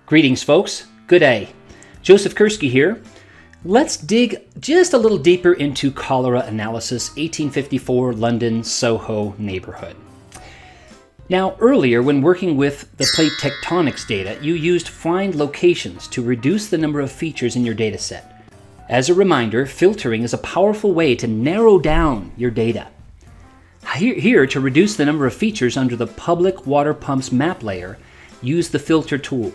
Greetings, folks. Good day. Joseph Kursky here. Let's dig just a little deeper into cholera analysis, 1854 London Soho neighborhood. Now, earlier, when working with the plate tectonics data, you used find locations to reduce the number of features in your data set. As a reminder, filtering is a powerful way to narrow down your data. Here, to reduce the number of features under the public water pumps map layer, use the filter tool.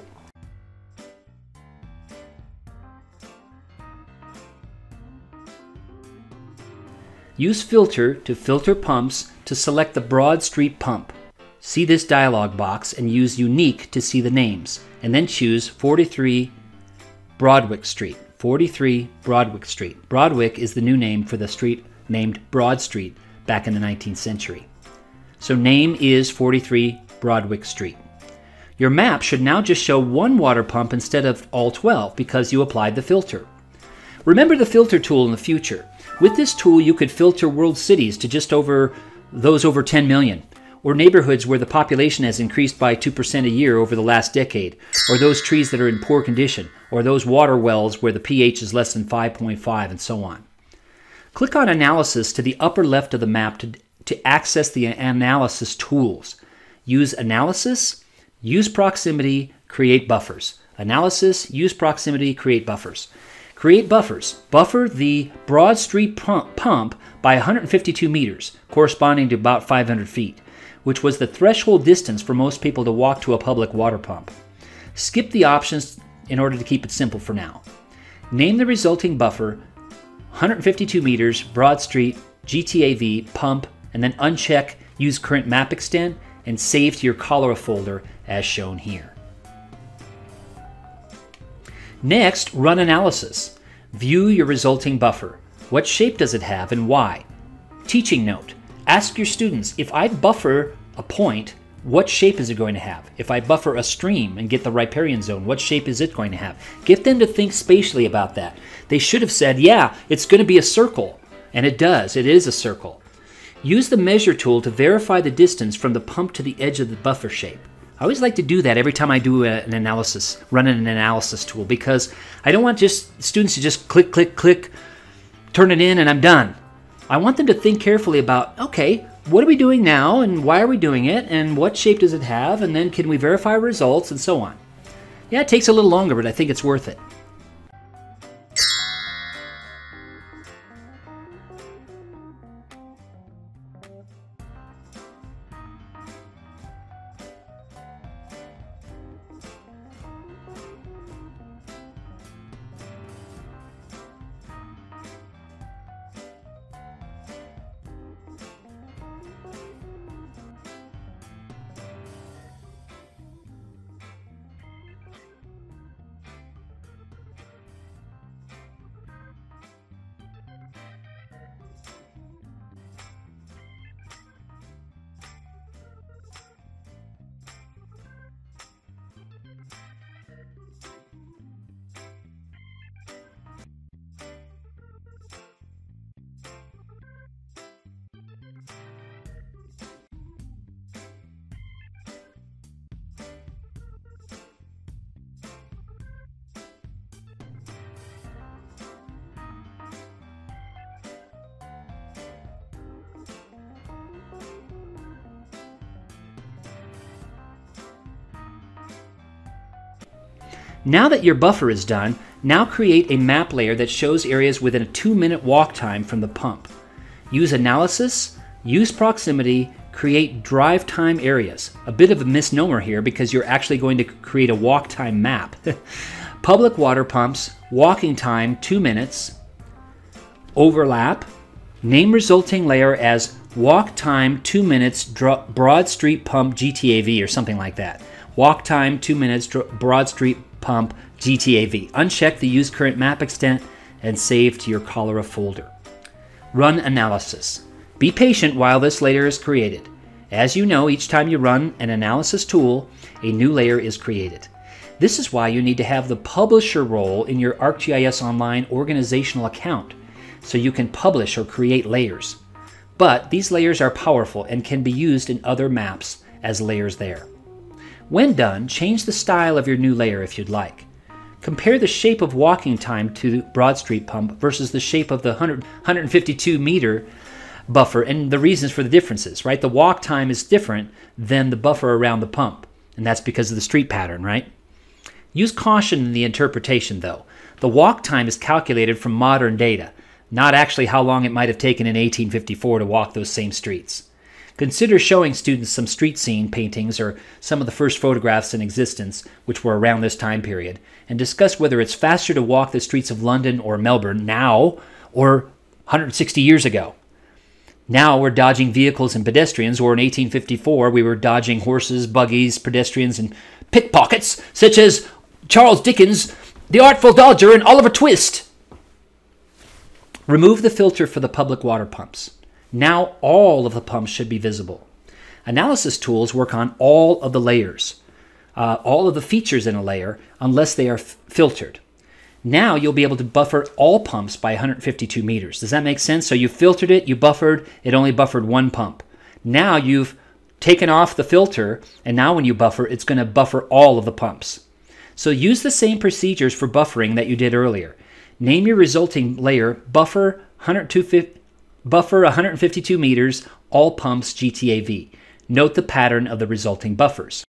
Use filter to filter pumps to select the Broad Street pump. See this dialog box and use unique to see the names, and then choose 43 Broadwick Street. 43 Broadwick Street. Broadwick is the new name for the street named Broad Street back in the 19th century. So name is 43 Broadwick Street. Your map should now just show one water pump instead of all 12 because you applied the filter. Remember the filter tool in the future. With this tool, you could filter world cities to just over 10 million, or neighborhoods where the population has increased by 2% a year over the last decade, or those trees that are in poor condition, or those water wells where the pH is less than 5.5, and so on. Click on Analysis to the upper left of the map to access the analysis tools. Use Analysis, use Proximity, create buffers. Analysis, use Proximity, create buffers. Create buffers. Buffer the Broad Street pump by 152 meters, corresponding to about 500 feet, which was the threshold distance for most people to walk to a public water pump. Skip the options in order to keep it simple for now. Name the resulting buffer 152 meters, Broad Street, GTAV, pump, and then uncheck Use Current Map Extent and save to your cholera folder as shown here. Next, run analysis. View your resulting buffer. What shape does it have and why? Teaching note. Ask your students, if I buffer a point, what shape is it going to have? If I buffer a stream and get the riparian zone, what shape is it going to have? Get them to think spatially about that. They should have said, yeah, it's going to be a circle. And it does. It is a circle. Use the measure tool to verify the distance from the pump to the edge of the buffer shape. I always like to do that every time I do an analysis, run an analysis tool, because I don't want just students to just click, click, click, turn it in, and I'm done. I want them to think carefully about, okay, what are we doing now, and why are we doing it, and what shape does it have, and then can we verify results, and so on. Yeah, it takes a little longer, but I think it's worth it. Now that your buffer is done, now create a map layer that shows areas within a 2-minute walk time from the pump. Use Analysis, use Proximity, create drive time areas. A bit of a misnomer here because you're actually going to create a walk time map. Public water pumps, walking time 2 minutes, overlap, name resulting layer as walk time 2 minutes Broad Street pump GTAV or something like that. Walk time 2 minutes Broad Street pump GTAV. Uncheck the Use Current Map Extent and save to your cholera folder. Run analysis. Be patient while this layer is created. As you know, each time you run an analysis tool, a new layer is created. This is why you need to have the publisher role in your ArcGIS Online organizational account, so you can publish or create layers. But these layers are powerful and can be used in other maps as layers there. When done, change the style of your new layer if you'd like. Compare the shape of walking time to the Broad Street pump versus the shape of the 152 meter buffer and the reasons for the differences, right? The walk time is different than the buffer around the pump, and that's because of the street pattern, right? Use caution in the interpretation, though. The walk time is calculated from modern data, not actually how long it might have taken in 1854 to walk those same streets. Consider showing students some street scene paintings or some of the first photographs in existence, which were around this time period, and discuss whether it's faster to walk the streets of London or Melbourne now or 160 years ago. Now we're dodging vehicles and pedestrians, or in 1854 we were dodging horses, buggies, pedestrians, and pickpockets, such as Charles Dickens, The Artful Dodger, and Oliver Twist. Remove the filter for the public water pumps. Now all of the pumps should be visible. Analysis tools work on all of the layers, all of the features in a layer, unless they are filtered. Now you'll be able to buffer all pumps by 152 meters. Does that make sense? So you filtered it, you buffered, it only buffered one pump. Now you've taken off the filter, and now when you buffer, it's going to buffer all of the pumps. So use the same procedures for buffering that you did earlier. Name your resulting layer buffer 152 meters, all pumps GTAV. Note the pattern of the resulting buffers.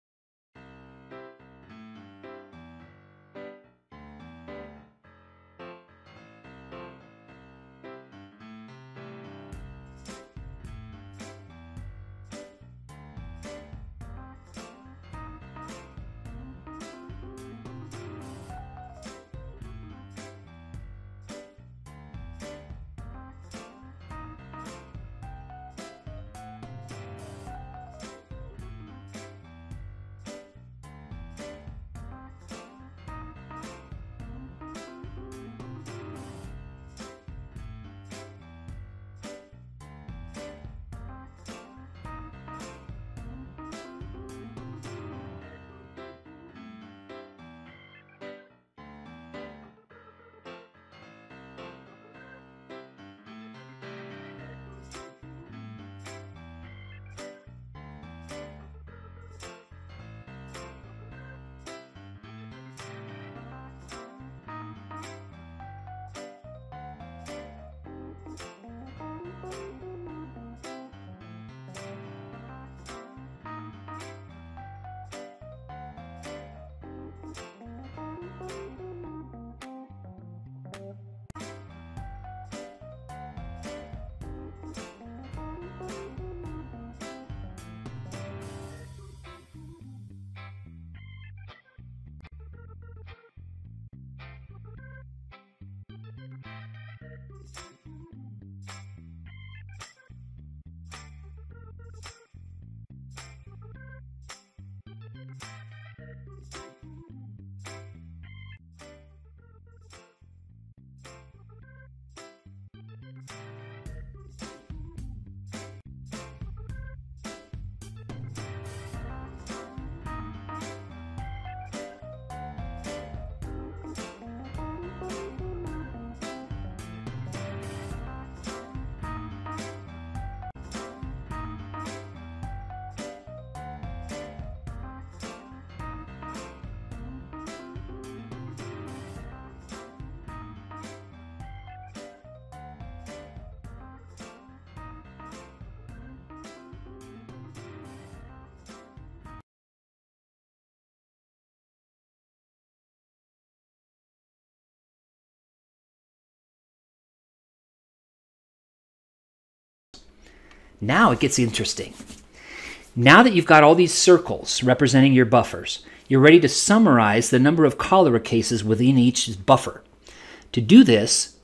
Now it gets interesting. Now that you've got all these circles representing your buffers, you're ready to summarize the number of cholera cases within each buffer. To do this,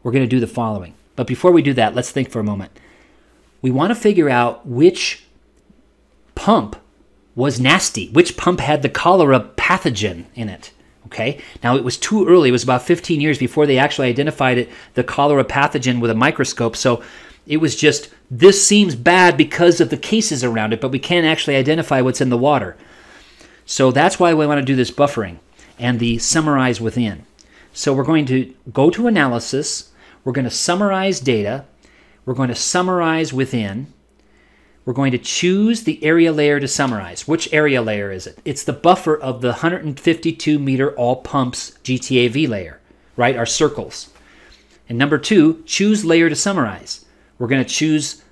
we're going to do the following. But before we do that, let's think for a moment. We want to figure out which pump was nasty, which pump had the cholera pathogen in it. Okay? Now, it was too early. It was about 15 years before they actually identified it, the cholera pathogen with a microscope. So it was just, this seems bad because of the cases around it, but we can't actually identify what's in the water. So that's why we want to do this buffering and the summarize within. So we're going to go to analysis. We're going to summarize data. We're going to summarize within. we're going to choose the area layer to summarize. Which area layer is it? It's the buffer of the 152 meter all pumps GTAV layer, right? Our circles. And number 2, choose layer to summarize. We're going to choose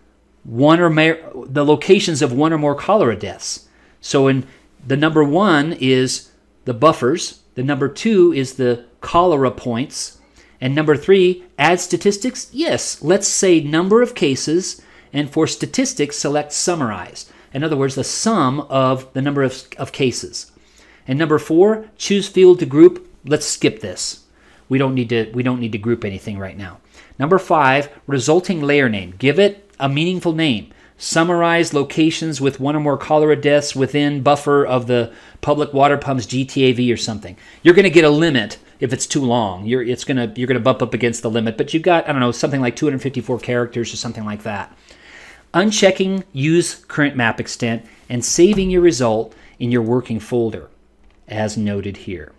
the locations of one or more cholera deaths. So in the number 1 is the buffers, the number 2 is the cholera points, and number 3, add statistics. Yes, let's say number of cases, and for statistics, select summarize. In other words, the sum of the number of cases. And number 4, choose field to group. Let's skip this. We don't need to group anything right now. Number 5, resulting layer name. Give it a meaningful name. Summarize locations with one or more cholera deaths within buffer of the public water pumps GTAV or something. You're going to get a limit if it's too long. You're going to bump up against the limit, but you've got, I don't know, something like 254 characters or something like that. Unchecking use current map extent and saving your result in your working folder, as noted here.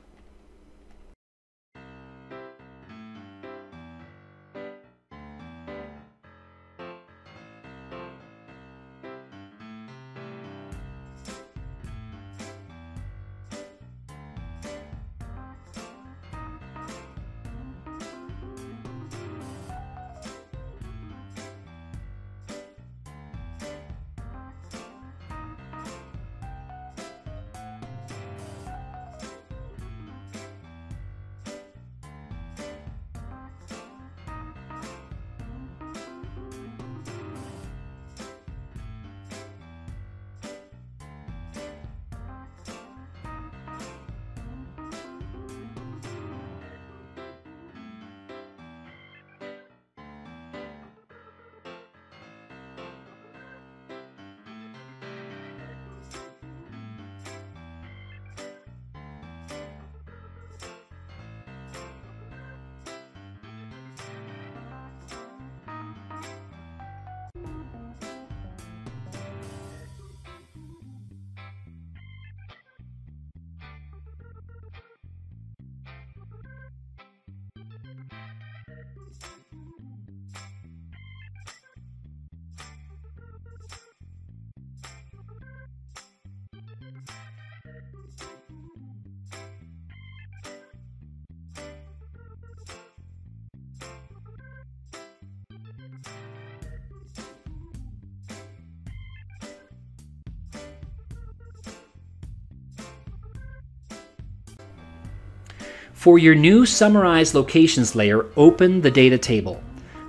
For your new Summarize Locations layer, open the data table.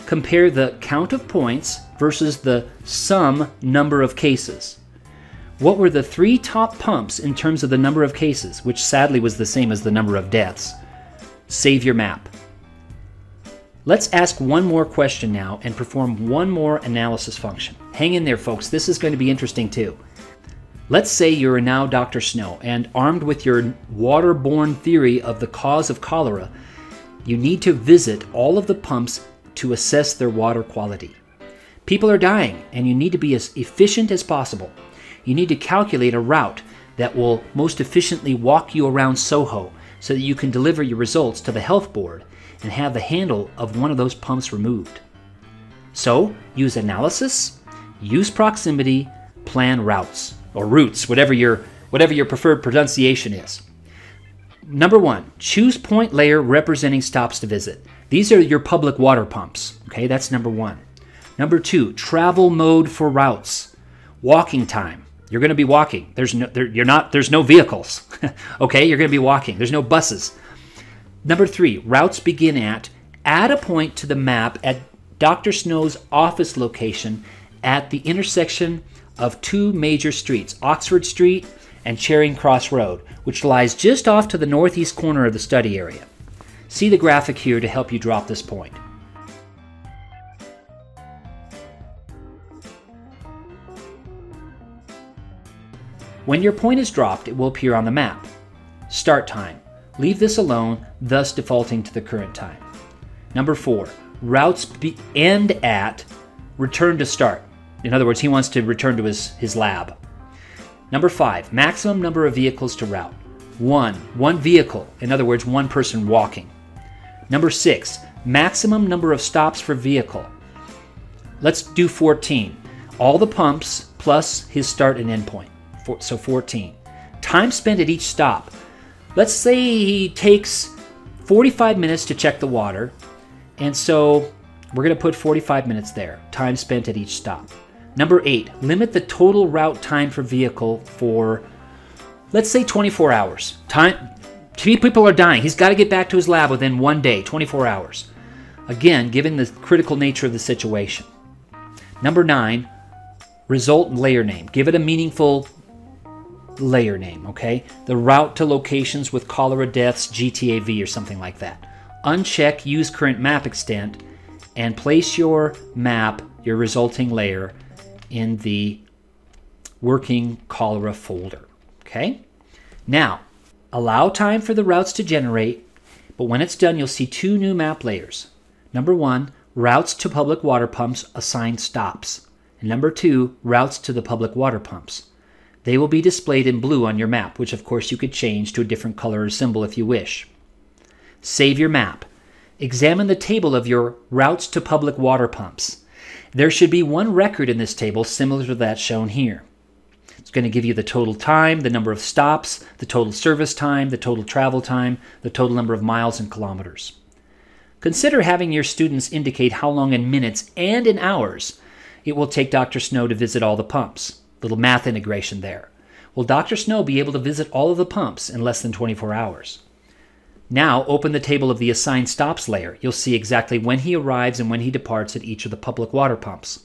Compare the count of points versus the sum number of cases. What were the 3 top pumps in terms of the number of cases, which sadly was the same as the number of deaths? Save your map. Let's ask one more question now and perform one more analysis function. Hang in there, folks. This is going to be interesting too. Let's say you're now Dr. Snow, and armed with your waterborne theory of the cause of cholera, you need to visit all of the pumps to assess their water quality. People are dying, and you need to be as efficient as possible. You need to calculate a route that will most efficiently walk you around Soho so that you can deliver your results to the health board and have the handle of one of those pumps removed. So, use analysis, use proximity, plan routes. Or routes, whatever your preferred pronunciation is. Number 1, choose point layer representing stops to visit. These are your public water pumps. Okay, that's number 1. Number 2, travel mode for routes. Walking time. You're going to be walking. There's no vehicles. Okay, you're going to be walking. There's no buses. Number 3, routes begin at. Add a point to the map at Dr. Snow's office location at the intersection of 2 major streets, Oxford Street and Charing Cross Road, which lies just off to the northeast corner of the study area. See the graphic here to help you drop this point. When your point is dropped, it will appear on the map. Start time. Leave this alone, thus defaulting to the current time. Number 4, routes end at return to start. In other words, he wants to return to his lab. Number 5, maximum number of vehicles to route. 1 vehicle, in other words, 1 person walking. Number 6, maximum number of stops per vehicle. Let's do 14. All the pumps plus his start and end point, so 14. Time spent at each stop. Let's say he takes 45 minutes to check the water, and so we're going to put 45 minutes there, time spent at each stop. Number 8, limit the total route time for vehicle for, let's say, 24 hours. People are dying. He's got to get back to his lab within 1 day, 24 hours. Again, given the critical nature of the situation. Number 9, result layer name. Give it a meaningful layer name, okay? The route to locations with cholera deaths, GTAV, or something like that. Uncheck use current map extent and place your map, your resulting layer, in the working cholera folder, okay? Now, allow time for the routes to generate, but when it's done, you'll see 2 new map layers. Number 1, routes to public water pumps assigned stops. And number 2, routes to the public water pumps. They will be displayed in blue on your map, which of course you could change to a different color or symbol if you wish. Save your map. Examine the table of your routes to public water pumps. There should be one record in this table similar to that shown here. It's going to give you the total time, the number of stops, the total service time, the total travel time, the total number of miles and kilometers. Consider having your students indicate how long in minutes and in hours it will take Dr. Snow to visit all the pumps. Little math integration there. Will Dr. Snow be able to visit all of the pumps in less than 24 hours? Now open the table of the assigned stops layer. You'll see exactly when he arrives and when he departs at each of the public water pumps.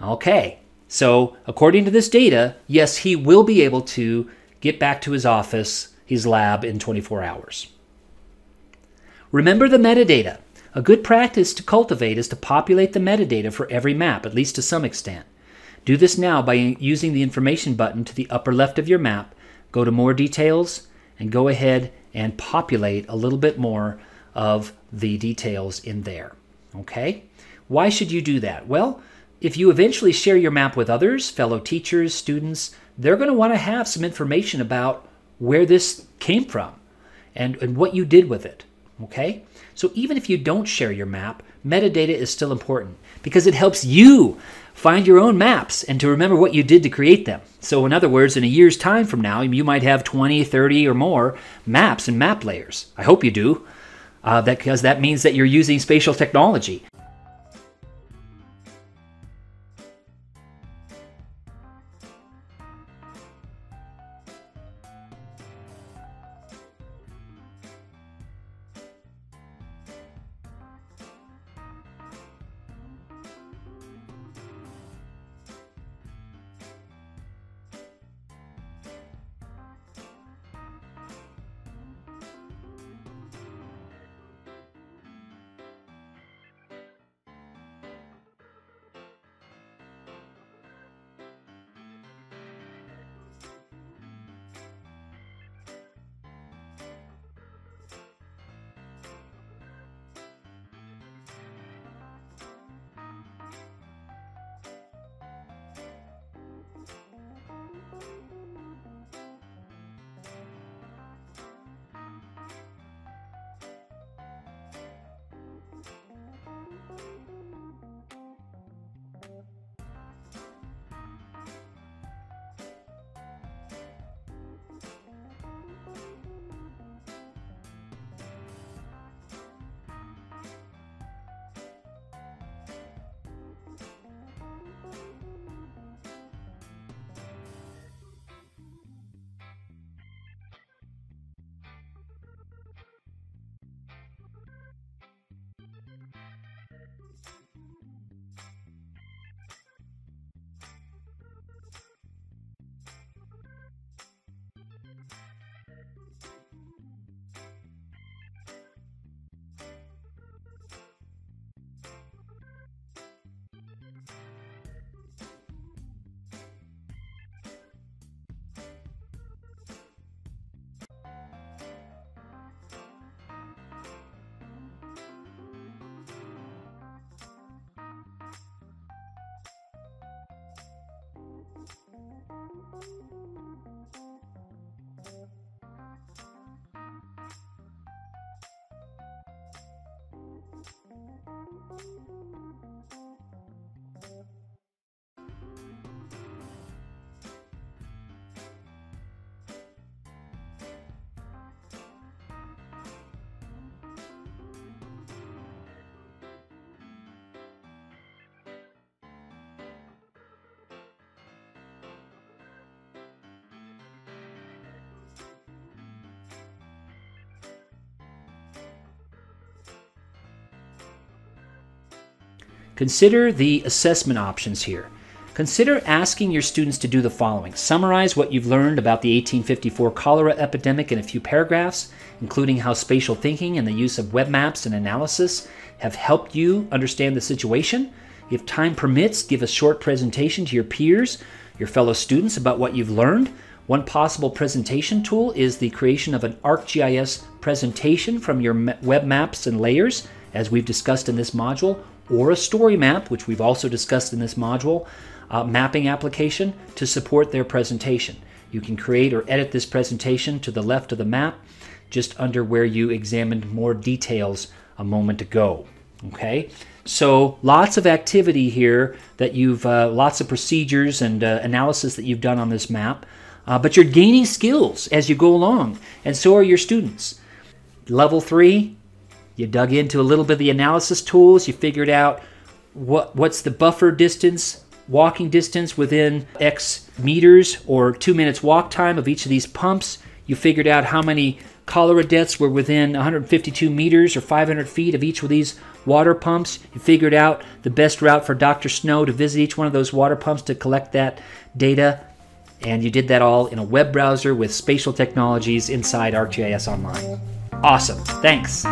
Okay, so according to this data, yes, he will be able to get back to his office, his lab, in 24 hours. Remember the metadata. A good practice to cultivate is to populate the metadata for every map, at least to some extent. Do this now by using the information button to the upper left of your map. Go to more details and go ahead and populate a little bit more of the details in there. Okay? Why should you do that? Well, if you eventually share your map with others, fellow teachers, students, they're going to want to have some information about where this came from and what you did with it. Okay? So even if you don't share your map, metadata is still important because it helps you find your own maps and to remember what you did to create them. So in other words, in a year's time from now, you might have 20, 30 or more maps and map layers. I hope you do, because that means that you're using spatial technology. Consider the assessment options here. Consider asking your students to do the following. Summarize what you've learned about the 1854 cholera epidemic in a few paragraphs, including how spatial thinking and the use of web maps and analysis have helped you understand the situation. If time permits, give a short presentation to your peers, your fellow students, about what you've learned. One possible presentation tool is the creation of an ArcGIS presentation from your web maps and layers, as we've discussed in this module, or a story map, which we've also discussed in this module, mapping application to support their presentation. You can create or edit this presentation to the left of the map, just under where you examined more details a moment ago. Okay, so lots of activity here that you've, lots of procedures and analysis that you've done on this map, but you're gaining skills as you go along, and so are your students. Level 3, you dug into a little bit of the analysis tools. You figured out what's the buffer distance, walking distance within X meters or 2 minutes walk time of each of these pumps. You figured out how many cholera deaths were within 152 meters or 500 feet of each of these water pumps. You figured out the best route for Dr. Snow to visit each one of those water pumps to collect that data. And you did that all in a web browser with spatial technologies inside ArcGIS Online. Awesome. Thanks.